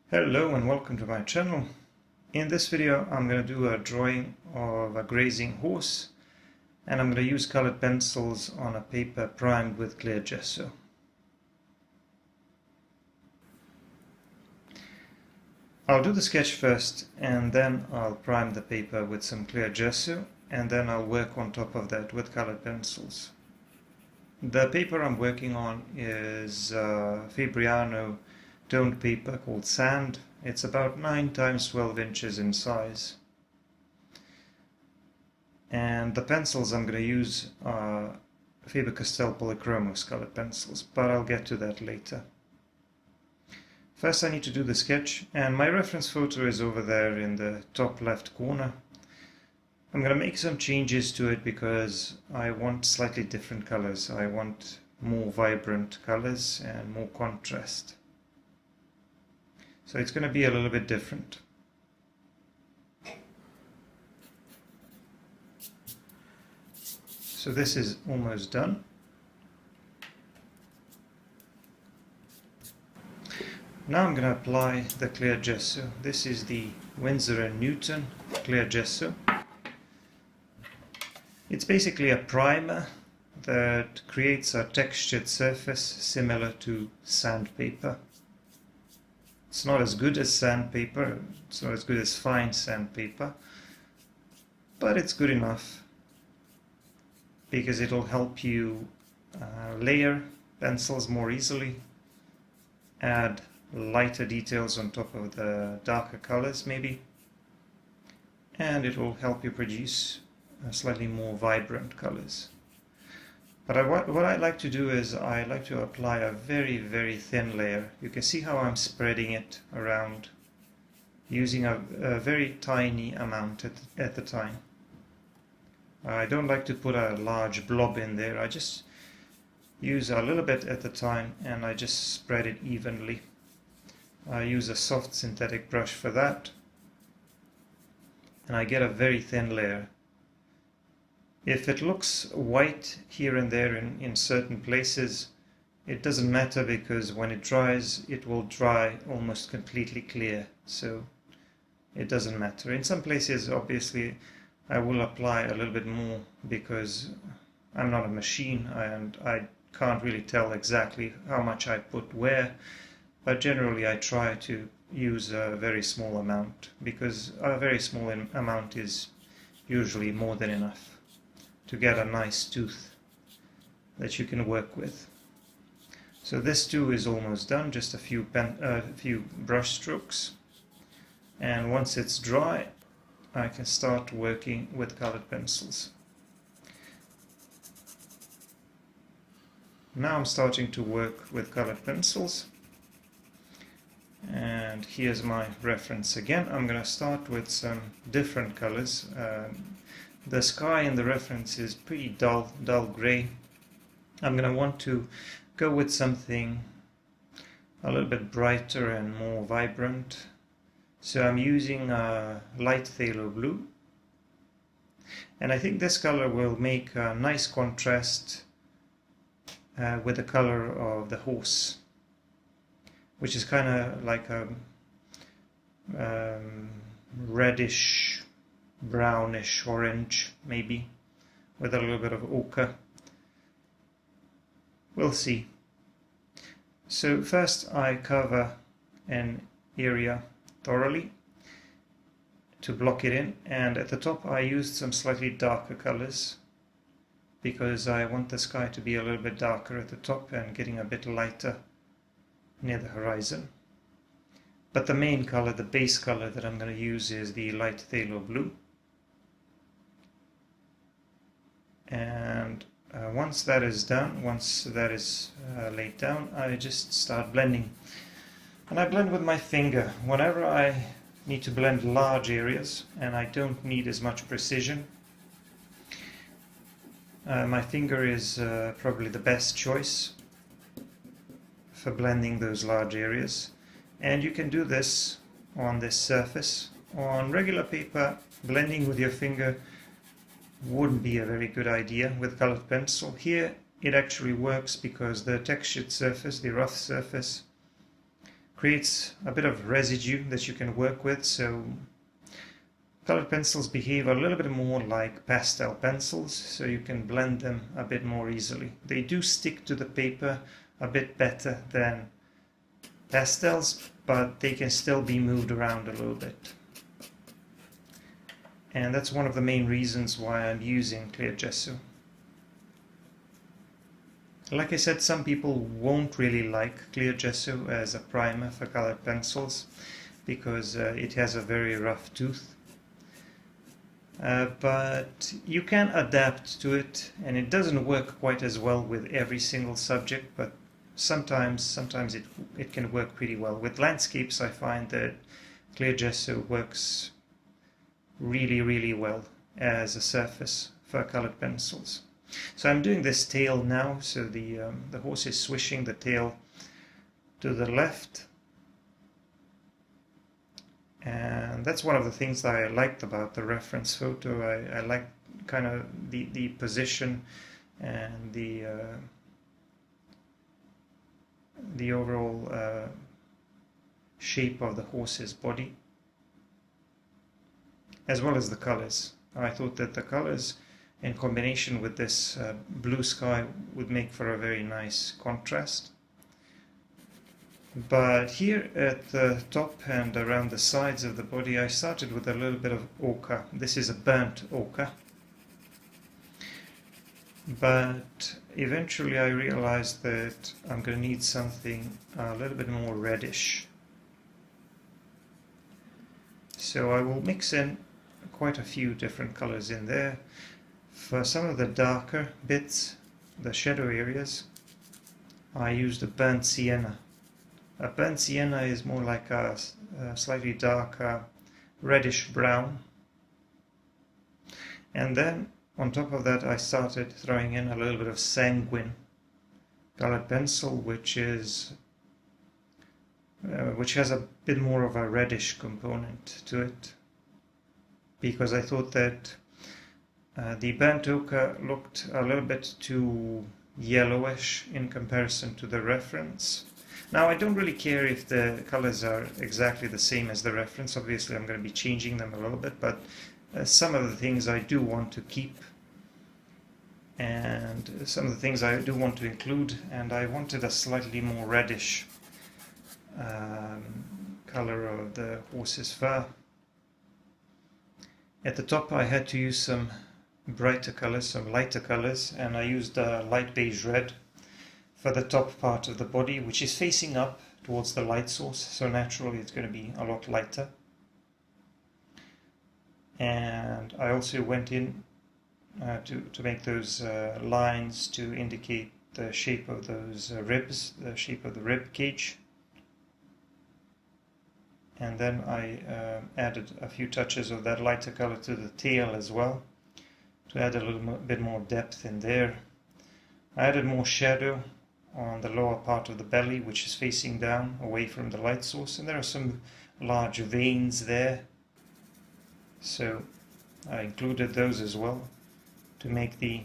Hello and welcome to my channel. In this video I'm going to do a drawing of a grazing horse, and I'm going to use colored pencils on a paper primed with clear gesso. I'll do the sketch first and then I'll prime the paper with some clear gesso, and then I'll work on top of that with colored pencils. The paper I'm working on is Fabriano toned paper called Sand. It's about 9 times 12 inches in size. And the pencils I'm going to use are Faber-Castell Polychromos colored pencils, but I'll get to that later. First I need to do the sketch, and my reference photo is over there in the top left corner. I'm going to make some changes to it because I want slightly different colors. I want more vibrant colors and more contrast. So it's going to be a little bit different. So this is almost done. Now I'm going to apply the clear gesso. This is the Winsor and Newton clear gesso. It's basically a primer that creates a textured surface similar to sandpaper. It's not as good as sandpaper, it's not as good as fine sandpaper, but it's good enough because it'll help you layer pencils more easily, add lighter details on top of the darker colors maybe, and it will help you produce slightly more vibrant colors. But what I like to do is I like to apply a very, very thin layer. You can see how I'm spreading it around using a very tiny amount at the time. I don't like to put a large blob in there. I just use a little bit at the time and I just spread it evenly. I use a soft synthetic brush for that, and I get a very thin layer. If it looks white here and there in certain places, it doesn't matter because when it dries, it will dry almost completely clear, so it doesn't matter. In some places, obviously, I will apply a little bit more because I'm not a machine and I can't really tell exactly how much I put where, but generally I try to use a very small amount because a very small amount is usually more than enough to get a nice tooth that you can work with. So this too is almost done, just a few brush strokes, and once it's dry I can start working with colored pencils. Now I'm starting to work with colored pencils, and here's my reference again. I'm going to start with some different colors. The sky in the reference is pretty dull grey. I'm going to want to go with something a little bit brighter and more vibrant. So I'm using a light phthalo blue. And I think this color will make a nice contrast with the color of the horse, which is kind of like a reddish, brownish orange maybe, with a little bit of ochre. We'll see. So first I cover an area thoroughly to block it in, and at the top I used some slightly darker colors because I want the sky to be a little bit darker at the top and getting a bit lighter near the horizon. But the main color, the base color that I'm going to use is the light phthalo blue. And once that is done, once that is laid down, I just start blending. And I blend with my finger. Whenever I need to blend large areas and I don't need as much precision, my finger is probably the best choice for blending those large areas. And you can do this on this surface. On regular paper, blending with your finger wouldn't be a very good idea with colored pencil. Here it actually works because the textured surface, the rough surface, creates a bit of residue that you can work with. So colored pencils behave a little bit more like pastel pencils, so you can blend them a bit more easily. They do stick to the paper a bit better than pastels, but they can still be moved around a little bit. And that's one of the main reasons why I'm using clear gesso. Like I said, some people won't really like clear gesso as a primer for colored pencils because it has a very rough tooth. But you can adapt to it, and it doesn't work quite as well with every single subject, but sometimes it can work pretty well. With landscapes, I find that clear gesso works really well as a surface for colored pencils. So I'm doing this tail now, so the horse is swishing the tail to the left. And that's one of the things that I liked about the reference photo. I like kind of the position and the overall shape of the horse's body, as well as the colors. I thought that the colors in combination with this blue sky would make for a very nice contrast. But here at the top and around the sides of the body, I started with a little bit of ochre. This is a burnt ochre. But eventually I realized that I'm going to need something a little bit more reddish. So I will mix in quite a few different colors in there. For some of the darker bits, the shadow areas, I used a burnt sienna. A burnt sienna is more like a slightly darker reddish brown. And then on top of that I started throwing in a little bit of sanguine colored pencil, which has a bit more of a reddish component to it, because I thought that the burnt ochre looked a little bit too yellowish in comparison to the reference. Now I don't really care if the colors are exactly the same as the reference. Obviously I'm going to be changing them a little bit, but some of the things I do want to keep, and some of the things I do want to include, and I wanted a slightly more reddish color of the horse's fur. At the top I had to use some brighter colors, some lighter colors, and I used a light beige red for the top part of the body, which is facing up towards the light source, so naturally it's going to be a lot lighter. And I also went in to make those lines to indicate the shape of those ribs, the shape of the rib cage. And then I added a few touches of that lighter color to the tail as well, to add a little bit more depth in there. I added more shadow on the lower part of the belly, which is facing down away from the light source, and there are some large veins there, so I included those as well to make the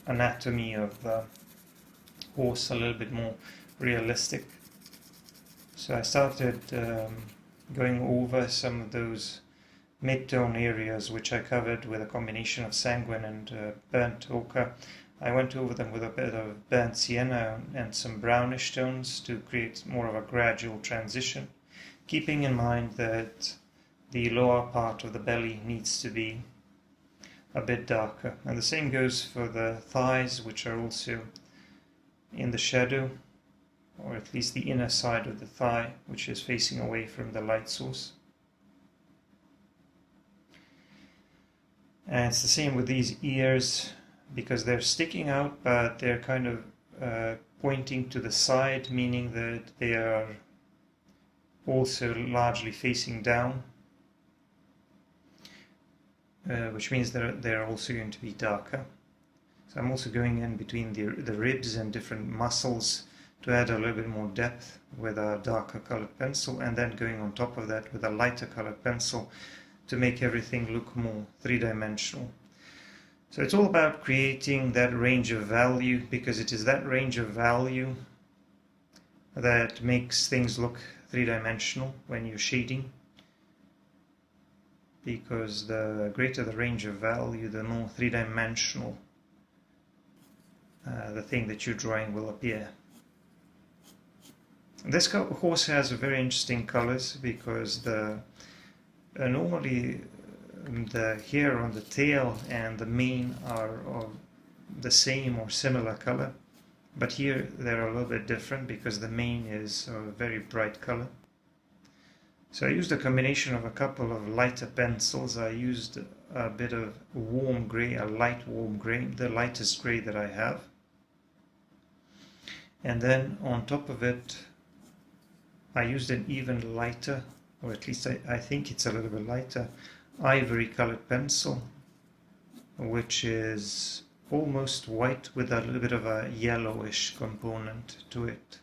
anatomy of the horse a little bit more realistic. So I started going over some of those mid-tone areas which I covered with a combination of sanguine and burnt ochre. I went over them with a bit of burnt sienna and some brownish tones to create more of a gradual transition, keeping in mind that the lower part of the belly needs to be a bit darker. And the same goes for the thighs, which are also in the shadow, or at least the inner side of the thigh, which is facing away from the light source. And it's the same with these ears, because they're sticking out, but they're kind of pointing to the side, meaning that they are also largely facing down, which means that they're also going to be darker. So I'm also going in between the ribs and different muscles to add a little bit more depth with a darker colored pencil, and then going on top of that with a lighter colored pencil to make everything look more three-dimensional. So it's all about creating that range of value, because it is that range of value that makes things look three-dimensional when you're shading, because the greater the range of value, the more three-dimensional the thing that you're drawing will appear. This horse has very interesting colors because normally the hair on the tail and the mane are of the same or similar color, but here they're a little bit different because the mane is a very bright color. So I used a combination of a couple of lighter pencils. I used a bit of warm gray, a light warm gray, the lightest gray that I have. And then on top of it, I used an even lighter, or at least I think it's a little bit lighter, ivory colored pencil, which is almost white with a little bit of a yellowish component to it.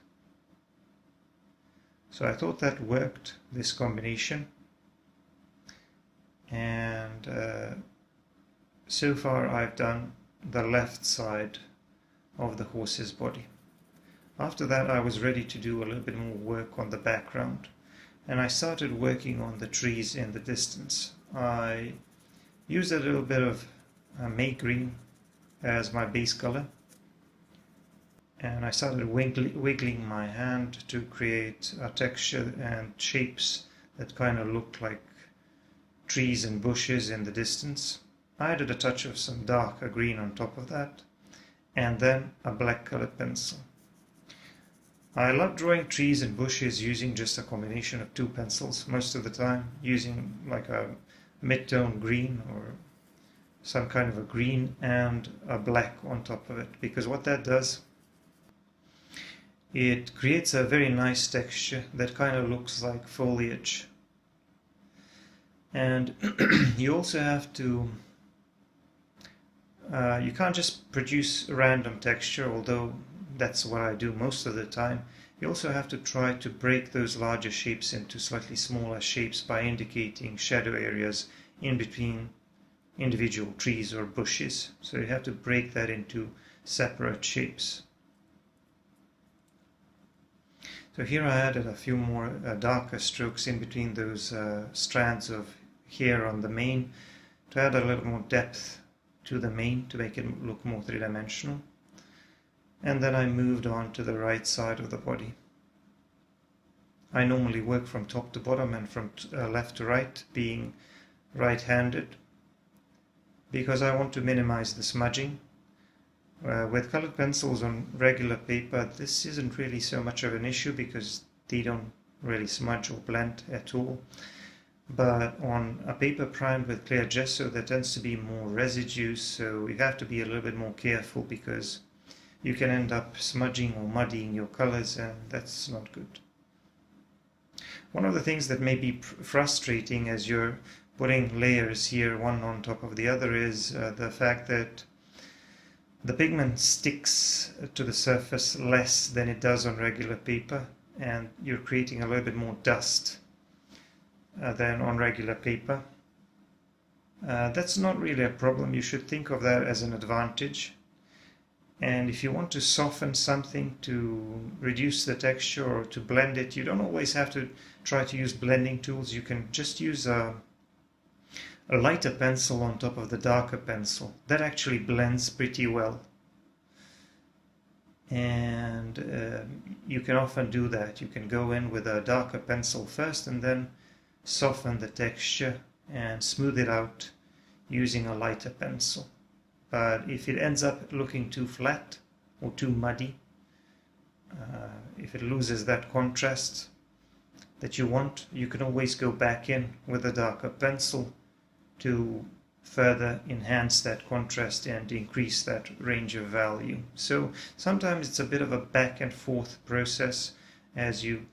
So I thought that worked, this combination. And so far I've done the left side of the horse's body. After that I was ready to do a little bit more work on the background, and I started working on the trees in the distance. I used a little bit of May green as my base color, and I started wiggling my hand to create a texture and shapes that kind of look like trees and bushes in the distance. I added a touch of some darker green on top of that, and then a black colored pencil. I love drawing trees and bushes using just a combination of two pencils, most of the time using like a mid-tone green or some kind of a green and a black on top of it, because what that does, it creates a very nice texture that kind of looks like foliage. And you also have to, you can't just produce random texture, although that's what I do most of the time. You also have to try to break those larger shapes into slightly smaller shapes by indicating shadow areas in between individual trees or bushes. So you have to break that into separate shapes. So here I added a few more darker strokes in between those strands of hair on the mane to add a little more depth to the mane to make it look more three-dimensional. And then I moved on to the right side of the body. I normally work from top to bottom and from left to right, being right-handed, because I want to minimize the smudging. With colored pencils on regular paper, this isn't really so much of an issue because they don't really smudge or blend at all. But on a paper primed with clear gesso, there tends to be more residue, so you have to be a little bit more careful because you can end up smudging or muddying your colors, and that's not good. One of the things that may be frustrating as you're putting layers here one on top of the other is the fact that the pigment sticks to the surface less than it does on regular paper, and you're creating a little bit more dust than on regular paper. That's not really a problem. You should think of that as an advantage. And if you want to soften something to reduce the texture or to blend it, you don't always have to try to use blending tools. You can just use a lighter pencil on top of the darker pencil. That actually blends pretty well. And you can often do that. You can go in with a darker pencil first and then soften the texture and smooth it out using a lighter pencil. But if it ends up looking too flat or too muddy, if it loses that contrast that you want, you can always go back in with a darker pencil to further enhance that contrast and increase that range of value. So sometimes it's a bit of a back and forth process as you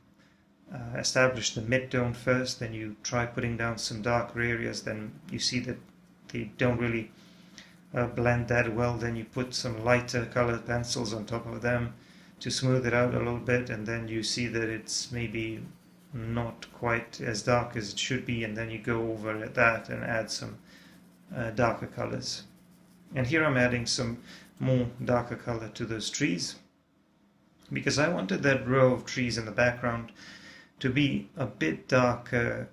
establish the mid-tone first, then you try putting down some darker areas, then you see that they don't really blend that well, then you put some lighter colored pencils on top of them to smooth it out a little bit, and then you see that it's maybe not quite as dark as it should be, and then you go over that and add some darker colors. And here I'm adding some more darker color to those trees. because I wanted that row of trees in the background to be a bit darker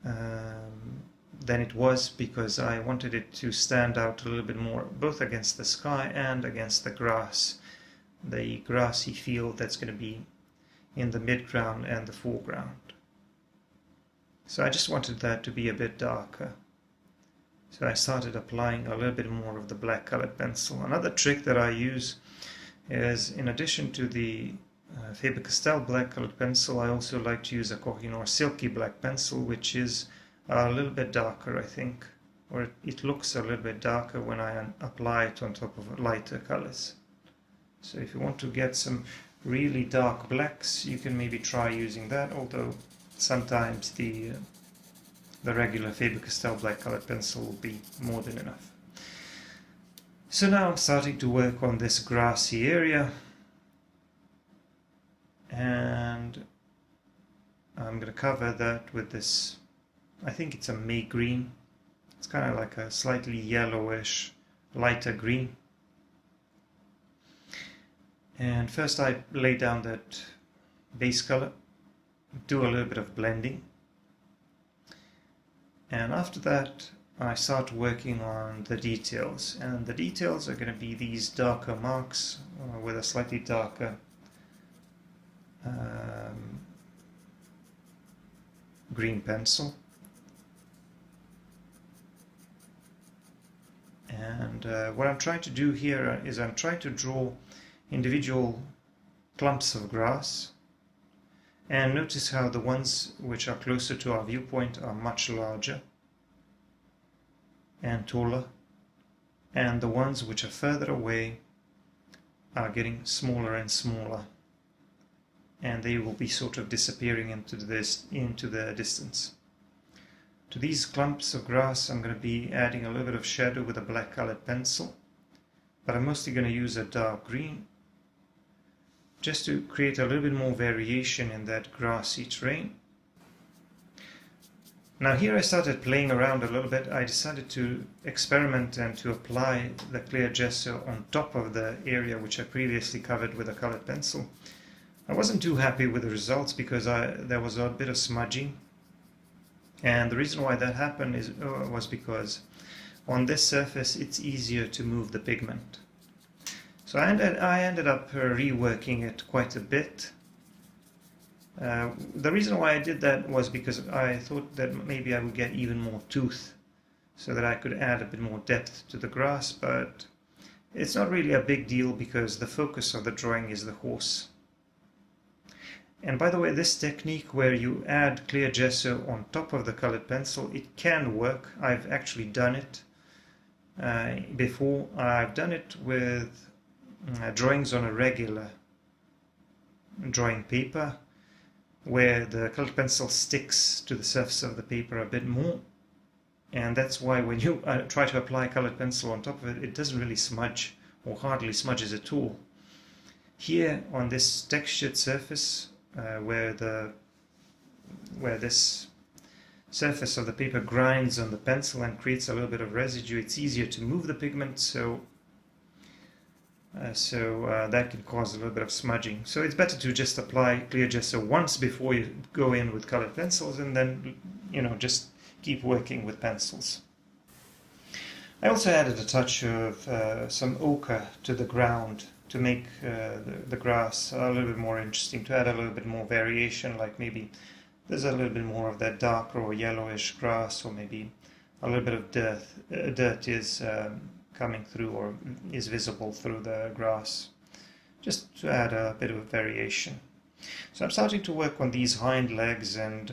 than it was, because I wanted it to stand out a little bit more, both against the sky and against the grass, the grassy field that's going to be in the midground and the foreground. So I just wanted that to be a bit darker. So I started applying a little bit more of the black colored pencil. Another trick that I use is, in addition to the Faber-Castell black colored pencil, I also like to use a Kohinoor silky black pencil, which is a little bit darker, I think, or it looks a little bit darker when I apply it on top of lighter colors. So if you want to get some really dark blacks, you can maybe try using that, although sometimes the regular Faber-Castell black colored pencil will be more than enough. So now I'm starting to work on this grassy area, and I'm going to cover that with this, I think it's a May green. It's kind of like a slightly yellowish, lighter green. And first I lay down that base color, do a little bit of blending, and after that I start working on the details, and the details are going to be these darker marks with a slightly darker green pencil. And what I'm trying to do here is I'm trying to draw individual clumps of grass, and notice how the ones which are closer to our viewpoint are much larger and taller, and the ones which are further away are getting smaller and smaller, and they will be sort of disappearing into the distance. To these clumps of grass I'm going to be adding a little bit of shadow with a black colored pencil, but I'm mostly going to use a dark green just to create a little bit more variation in that grassy terrain. Now here I started playing around a little bit. I decided to experiment and to apply the clear gesso on top of the area which I previously covered with a colored pencil. I wasn't too happy with the results because there was a bit of smudging, and the reason why that happened was because on this surface it's easier to move the pigment. So I ended up reworking it quite a bit. The reason why I did that was because I thought that maybe I would get even more tooth, so that I could add a bit more depth to the grass, but it's not really a big deal because the focus of the drawing is the horse. And by the way, this technique where you add clear gesso on top of the colored pencil, it can work. I've actually done it before. I've done it with drawings on a regular drawing paper, where the colored pencil sticks to the surface of the paper a bit more, and that's why when you try to apply colored pencil on top of it, it doesn't really smudge, or hardly smudges at all. Here on this textured surface, where this surface of the paper grinds on the pencil and creates a little bit of residue, it's easier to move the pigment, so that can cause a little bit of smudging. So it's better to just apply clear gesso once before you go in with colored pencils, and then, you know, just keep working with pencils. I also added a touch of some ochre to the ground to make the grass a little bit more interesting, to add a little bit more variation, like maybe there's a little bit more of that darker or yellowish grass, or maybe a little bit of dirt is coming through or is visible through the grass, just to add a bit of variation. So I'm starting to work on these hind legs, and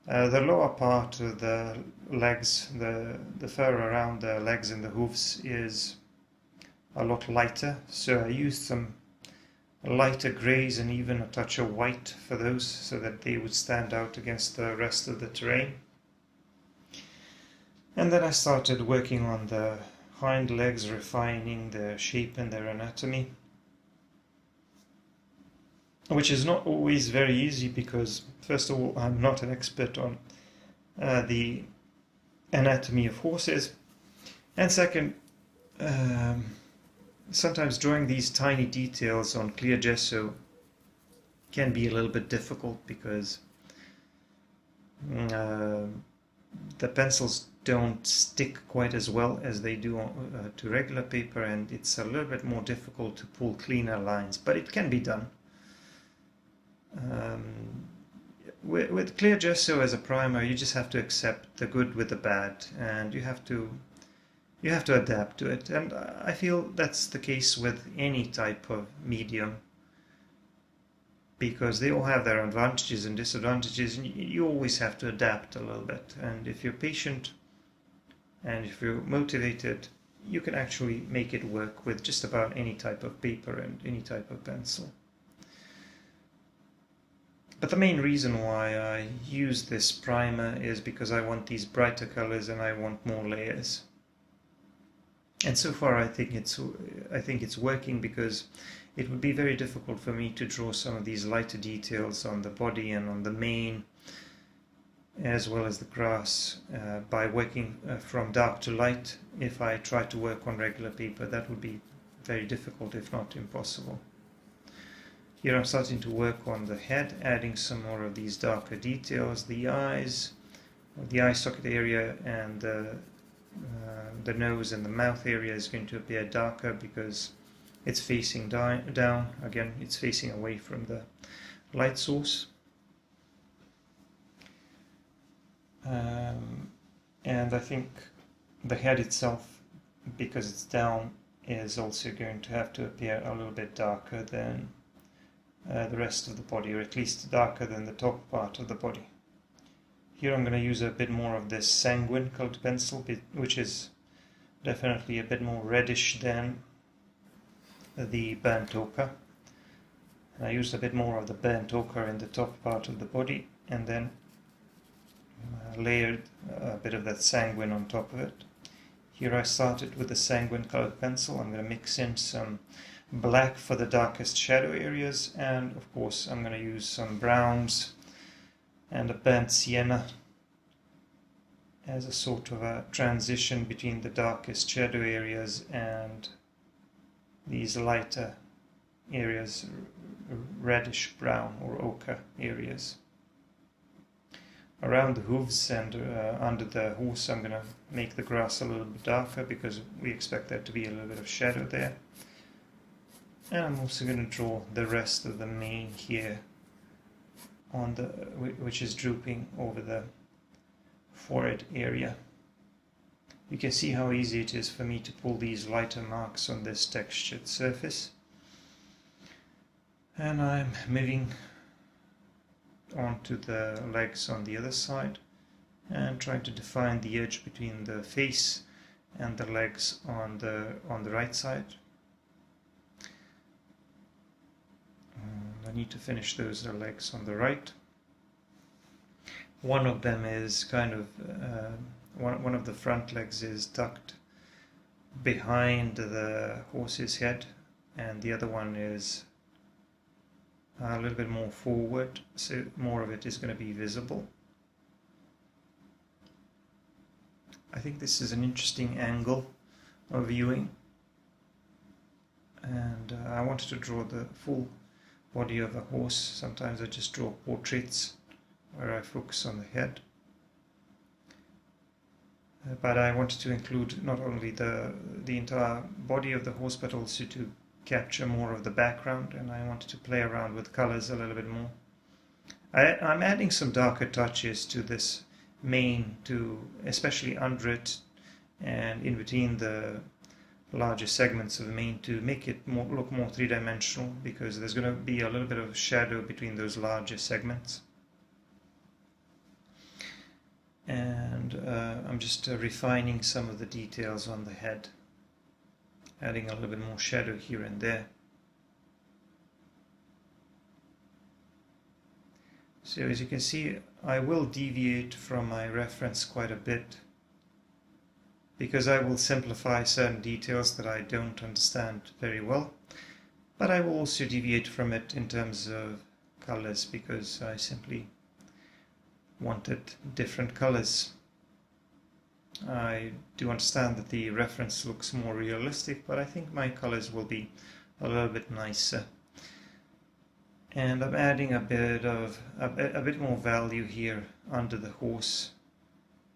the lower part of the legs, the fur around the legs and the hooves is a lot lighter, so I used some lighter greys and even a touch of white for those, so that they would stand out against the rest of the terrain. And then I started working on the hind legs, refining their shape and their anatomy, which is not always very easy because, first of all, I'm not an expert on the anatomy of horses, and second, sometimes drawing these tiny details on clear gesso can be a little bit difficult because the pencils don't stick quite as well as they do to regular paper, and it's a little bit more difficult to pull cleaner lines, but it can be done. With clear gesso as a primer, you just have to accept the good with the bad, and you have to adapt to it. And I feel that's the case with any type of medium, because they all have their advantages and disadvantages, and you always have to adapt a little bit. And if you're patient and if you're motivated, you can actually make it work with just about any type of paper and any type of pencil. But the main reason why I use this primer is because I want these brighter colors and I want more layers. And so far I think it's working, because it would be very difficult for me to draw some of these lighter details on the body and on the mane, as well as the grass, by working from dark to light. If I try to work on regular paper, that would be very difficult, if not impossible. Here I'm starting to work on the head, adding some more of these darker details. The eyes, the eye socket area, and the nose and the mouth area is going to appear darker because it's facing down. Again, it's facing away from the light source. And I think the head itself, because it's down, is also going to have to appear a little bit darker than the rest of the body, or at least darker than the top part of the body. Here I'm going to use a bit more of this sanguine colored pencil, which is definitely a bit more reddish than the burnt ochre. And I used a bit more of the burnt ochre in the top part of the body, and then layered a bit of that sanguine on top of it. Here I started with the sanguine colored pencil. I'm going to mix in some black for the darkest shadow areas, and of course I'm going to use some browns and a burnt sienna as a sort of a transition between the darkest shadow areas and these lighter areas, reddish brown or ochre areas. Around the hooves and under the horse I'm going to make the grass a little bit darker, because we expect there to be a little bit of shadow there. And I'm also going to draw the rest of the mane here, on the which is drooping over the forehead area. You can see how easy it is for me to pull these lighter marks on this textured surface. And I'm moving onto the legs on the other side and trying to define the edge between the face and the legs on the right side. I need to finish those legs on the right. One of them is kind of one of the front legs is tucked behind the horse's head, and the other one is a little bit more forward, so more of it is going to be visible. I think this is an interesting angle of viewing, and I wanted to draw the full body of a horse. Sometimes I just draw portraits where I focus on the head, but I wanted to include not only the entire body of the horse, but also to capture more of the background, and I wanted to play around with colors a little bit more. I'm adding some darker touches to this mane, especially under it and in between the larger segments of the mane, to make it look more three-dimensional, because there's going to be a little bit of shadow between those larger segments. And I'm just refining some of the details on the head, adding a little bit more shadow here and there. So as you can see, I will deviate from my reference quite a bit, because I will simplify certain details that I don't understand very well, but I will also deviate from it in terms of colors, because I simply wanted different colors. I do understand that the reference looks more realistic, but I think my colors will be a little bit nicer. And I'm adding a bit more value here under the horse,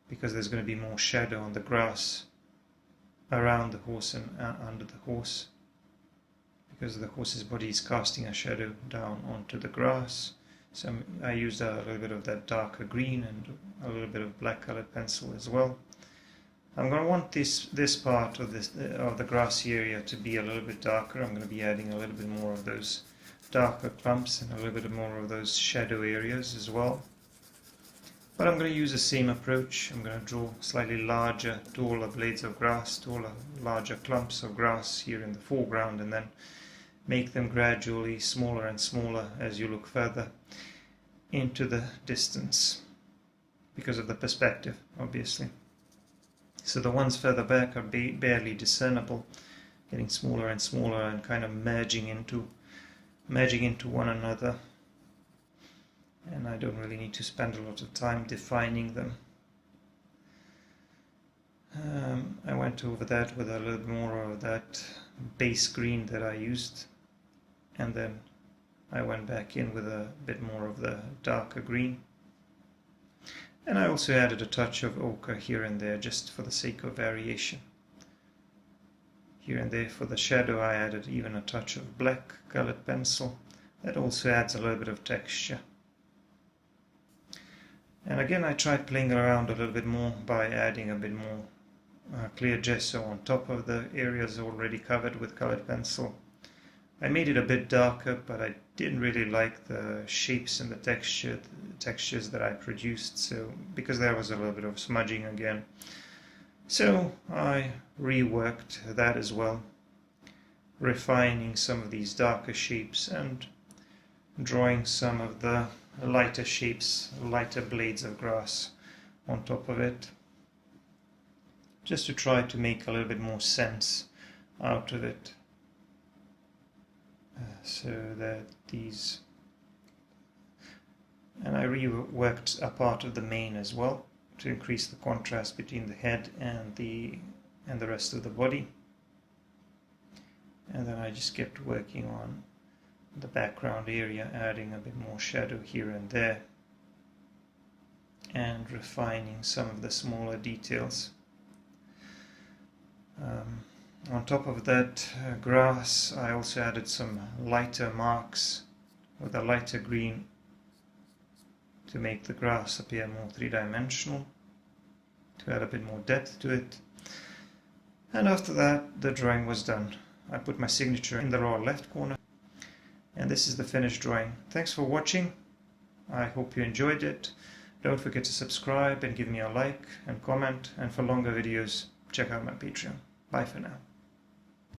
because there's going to be more shadow on the grass around the horse and under the horse, because the horse's body is casting a shadow down onto the grass. So I used a little bit of that darker green and a little bit of black colored pencil as well. I'm going to want this part of the grassy area to be a little bit darker. I'm going to be adding a little bit more of those darker clumps and a little bit more of those shadow areas as well. But I'm going to use the same approach. I'm going to draw slightly larger, taller blades of grass, larger clumps of grass here in the foreground, and then make them gradually smaller and smaller as you look further into the distance, because of the perspective, obviously. So the ones further back are barely discernible, getting smaller and smaller and kind of merging into one another. And I don't really need to spend a lot of time defining them. I went over that with a little more of that base green that I used, and then I went back in with a bit more of the darker green. And I also added a touch of ochre here and there, just for the sake of variation. Here and there for the shadow I added even a touch of black colored pencil. That also adds a little bit of texture. And again, I tried playing around a little bit more by adding a bit more clear gesso on top of the areas already covered with colored pencil. I made it a bit darker, but I didn't really like the shapes and the textures that I produced, so because there was a little bit of smudging again. So I reworked that as well, refining some of these darker shapes and drawing some of the lighter shapes, lighter blades of grass on top of it, just to try to make a little bit more sense out of it. So that these, and I reworked a part of the mane as well to increase the contrast between the head and the rest of the body. And then I just kept working on the background area, adding a bit more shadow here and there, and refining some of the smaller details. On top of that grass, I also added some lighter marks with a lighter green to make the grass appear more three-dimensional, to add a bit more depth to it. And after that, the drawing was done. I put my signature in the lower left corner, and this is the finished drawing. Thanks for watching. I hope you enjoyed it. Don't forget to subscribe and give me a like and comment, and for longer videos, check out my Patreon. Bye for now.